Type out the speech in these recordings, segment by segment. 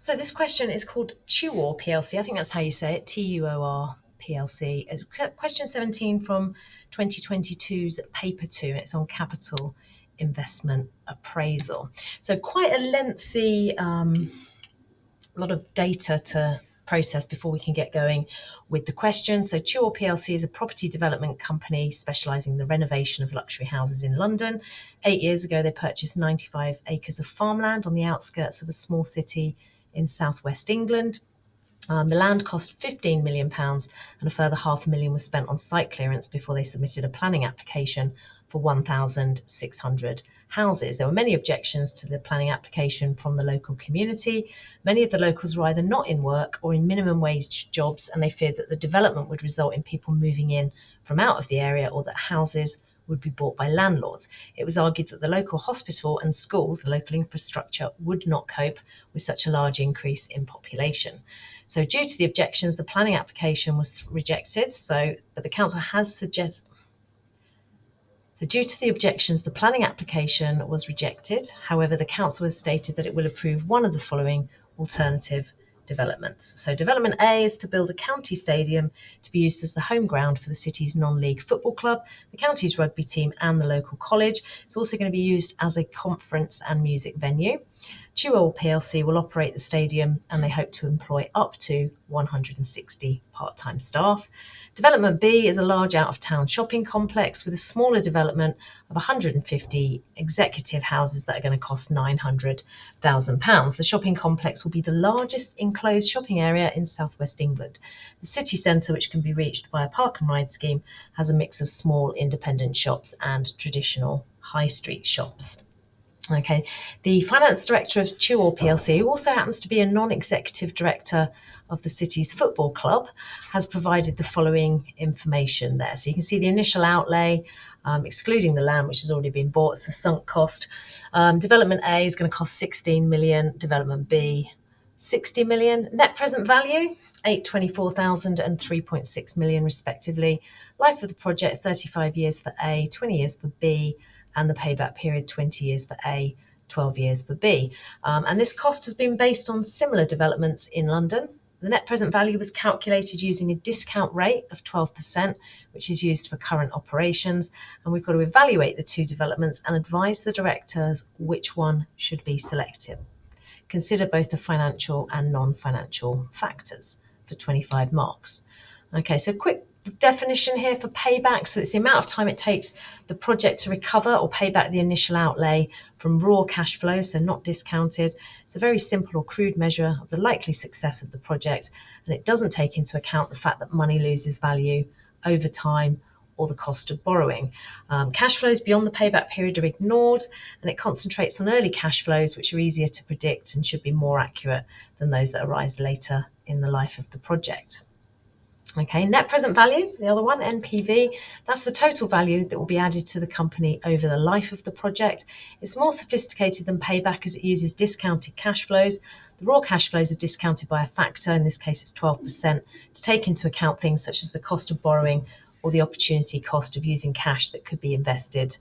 So this question is called Tuor PLC. I think that's how you say it, Tuor PLC. It's question 17 from 2022's paper 2. It's on capital investment appraisal. So quite a lengthy lot of data to process before we can get going with the question. So Tuor PLC is a property development company specialising in the renovation of luxury houses in London. 8 years ago, they purchased 95 acres of farmland on the outskirts of a small city in southwest England. The land cost £15 million and a further £500,000 was spent on site clearance before they submitted a planning application for 1,600 houses. There were many objections to the planning application from the local community. Many of the locals were either not in work or in minimum wage jobs, and they feared that the development would result in people moving in from out of the area or that houses would be bought by landlords. It was argued that the local hospital and schools, the local infrastructure, would not cope with such a large increase in population. So due to the objections, the planning application was rejected. But the council has suggested. So due to the objections, the planning application was rejected. However, the council has stated that it will approve one of the following alternative developments. So development A is to build a county stadium to be used as the home ground for the city's non-league football club, the county's rugby team and the local college. It's also going to be used as a conference and music venue. Tuor PLC will operate the stadium and they hope to employ up to 160 part-time staff. Development B is a large out-of-town shopping complex with a smaller development of 150 executive houses that are going to cost £900,000. The shopping complex will be the largest enclosed shopping area in southwest England. The city centre, which can be reached by a park and ride scheme, has a mix of small independent shops and traditional high street shops. Okay, the finance director of Tuor PLC, who also happens to be a non-executive director of the city's football club, has provided the following information there. So you can see the initial outlay, excluding the land which has already been bought. It's a sunk cost. Development A is going to cost 16 million. Development B, 60 million. Net present value, 824,000 and 3.6 million respectively. Life of the project, 35 years for A, 20 years for B, and the payback period, 20 years for A, 12 years for B. And this cost has been based on similar developments in London. The net present value was calculated using a discount rate of 12%, which is used for current operations. And we've got to evaluate the two developments and advise the directors which one should be selected. Consider both the financial and non-financial factors for 25 marks. Okay, so quick definition here for payback. So it's the amount of time it takes the project to recover or pay back the initial outlay from raw cash flow, so not discounted. It's a very simple or crude measure of the likely success of the project, and it doesn't take into account the fact that money loses value over time or the cost of borrowing. Cash flows beyond the payback period are ignored, and it concentrates on early cash flows, which are easier to predict and should be more accurate than those that arise later in the life of the project. Okay, net present value, the other one, NPV, that's the total value that will be added to the company over the life of the project. It's more sophisticated than payback as it uses discounted cash flows. The raw cash flows are discounted by a factor, in this case it's 12%, to take into account things such as the cost of borrowing or the opportunity cost of using cash that could be invested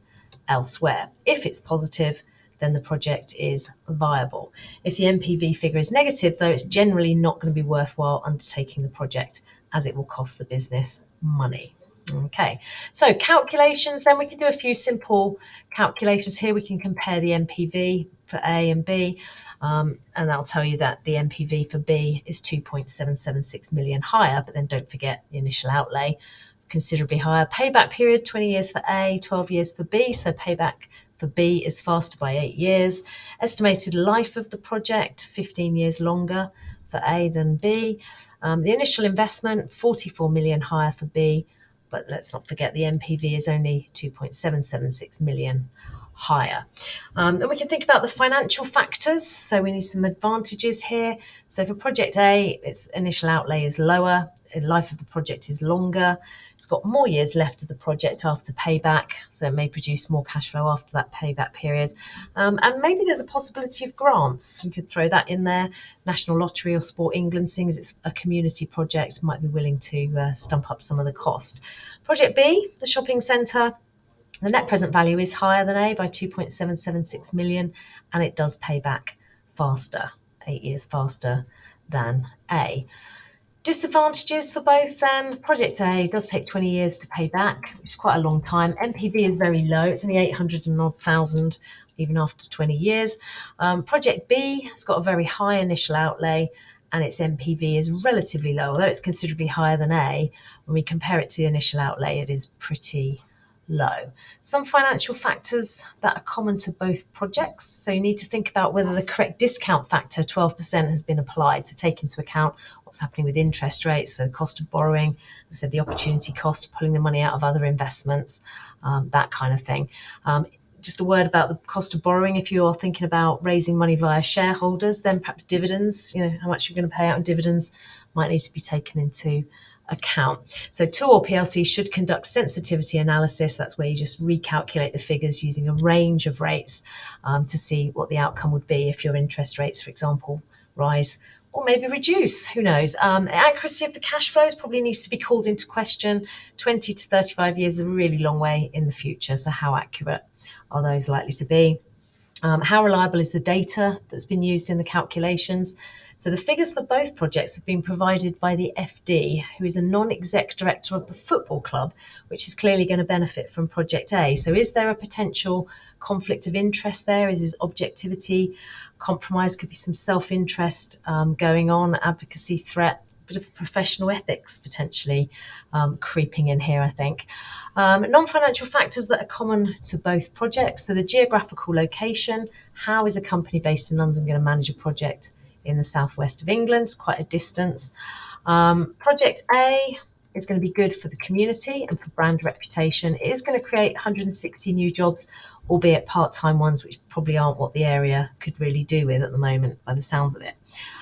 elsewhere. If it's positive, then the project is viable. If the NPV figure is negative, though, it's generally not going to be worthwhile undertaking the project, as it will cost the business money. Okay, so calculations, then we can do a few simple calculations here. We can compare the NPV for A and B, and I'll tell you that the NPV for B is 2.776 million higher, but then don't forget the initial outlay, considerably higher. Payback period, 20 years for A, 12 years for B, so payback for B is faster by 8 years. Estimated life of the project, 15 years longer for A than B. The initial investment, 44 million higher for B, but let's not forget the NPV is only 2.776 million higher. Then we can think about the financial factors. So we need some advantages here. So for project A, its initial outlay is lower, the life of the project is longer, it's got more years left of the project after payback, so it may produce more cash flow after that payback period. And maybe there's a possibility of grants. You could throw that in there. National Lottery or Sport England, seeing as it's a community project, might be willing to stump up some of the cost. Project B, the shopping centre, the net present value is higher than A by 2.776 million, and it does pay back faster. 8 years faster than A. Disadvantages for both then. Project A does take 20 years to pay back, which is quite a long time. NPV is very low. It's only 800 and odd thousand, even after 20 years. Project B has got a very high initial outlay and its NPV is relatively low, although it's considerably higher than A. When we compare it to the initial outlay, it is pretty low. Some financial factors that are common to both projects. So you need to think about whether the correct discount factor, 12%, has been applied. So take into account what's happening with interest rates, so the cost of borrowing, as I said, the opportunity cost of pulling the money out of other investments, that kind of thing. Just a word about the cost of borrowing. If you're thinking about raising money via shareholders, then perhaps dividends, how much you're going to pay out in dividends might need to be taken into account. So Tuor PLC should conduct sensitivity analysis. That's where you just recalculate the figures using a range of rates to see what the outcome would be if your interest rates, for example, rise or maybe reduce, who knows. The accuracy of the cash flows probably needs to be called into question. 20 to 35 years is a really long way in the future, so how accurate are those likely to be? How reliable is the data that's been used in the calculations? So the figures for both projects have been provided by the FD, who is a non-exec director of the football club, which is clearly going to benefit from Project A. So is there a potential conflict of interest there? Is his objectivity compromised? Could be some self-interest going on, advocacy threat, a bit of professional ethics potentially creeping in here, I think. Non-financial factors that are common to both projects. So the geographical location. How is a company based in London going to manage a project in the southwest of England? Quite a distance. Project A is going to be good for the community and for brand reputation. It is going to create 160 new jobs, albeit part-time ones, which probably aren't what the area could really do with at the moment, by the sounds of it.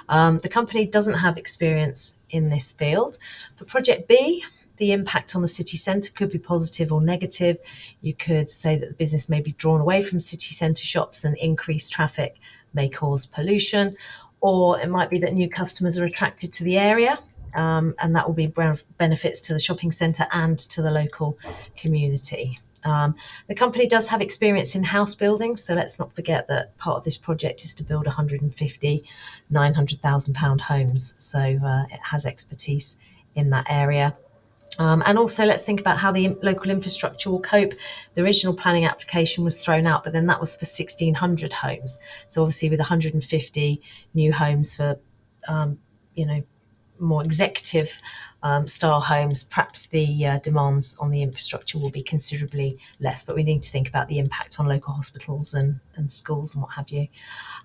The company doesn't have experience in this field. For Project B, the impact on the city centre could be positive or negative. You could say that the business may be drawn away from city centre shops and increased traffic may cause pollution, or it might be that new customers are attracted to the area, and that will be benefits to the shopping centre and to the local community. The company does have experience in house building, so let's not forget that part of this project is to build 150 £900,000 homes, so it has expertise in that area. And also let's think about how the local infrastructure will cope. The original planning application was thrown out, but then that was for 1,600 homes. So obviously with 150 new homes for, more executive style homes, perhaps the demands on the infrastructure will be considerably less, but we need to think about the impact on local hospitals and schools and what have you.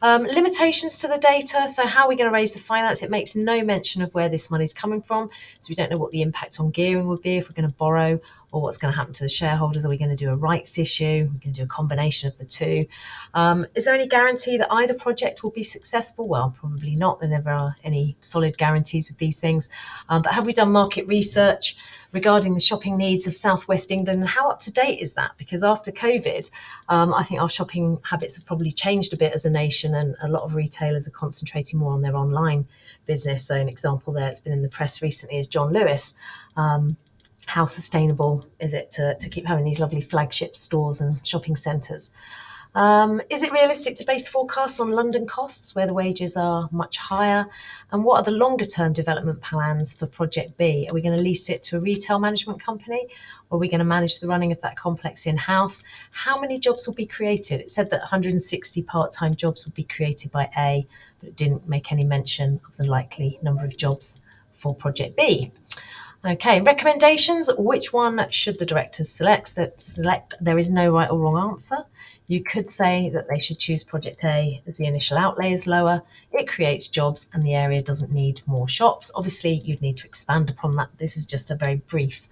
Limitations to the data. So how are we going to raise the finance? It makes no mention of where this money is coming from. So we don't know what the impact on gearing would be if we're going to borrow, or what's going to happen to the shareholders. Are we going to do a rights issue? We're going to do a combination of the two. Is there any guarantee that either project will be successful? Well, probably not. There never are any solid guarantees with these things. But have we done market research regarding the shopping needs of Southwest England, and how up to date is that? Because after COVID, I think our shopping habits have probably changed a bit as a nation, and a lot of retailers are concentrating more on their online business. So an example there, it's been in the press recently, is John Lewis. How sustainable is it to keep having these lovely flagship stores and shopping centres? Is it realistic to base forecasts on London costs where the wages are much higher? And what are the longer term development plans for Project B? Are we going to lease it to a retail management company? Or are we going to manage the running of that complex in-house? How many jobs will be created? It said that 160 part-time jobs would be created by A, but it didn't make any mention of the likely number of jobs for Project B. Okay, recommendations. Which one should the directors select? There is no right or wrong answer. You could say that they should choose Project A as the initial outlay is lower, it creates jobs and the area doesn't need more shops. Obviously, you'd need to expand upon that. This is just a very brief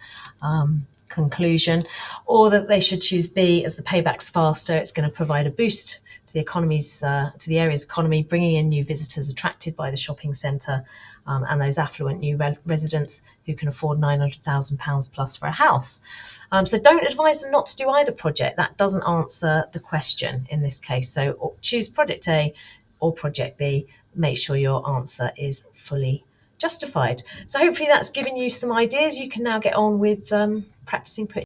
conclusion. Or that they should choose B as the payback's faster. It's going to provide a boost to the area's economy, bringing in new visitors attracted by the shopping centre, and those affluent new residents who can afford £900,000 plus for a house. So don't advise them not to do either project. That doesn't answer the question in this case. So choose Project A or Project B. Make sure your answer is fully justified. So hopefully that's given you some ideas. You can now get on with practicing putting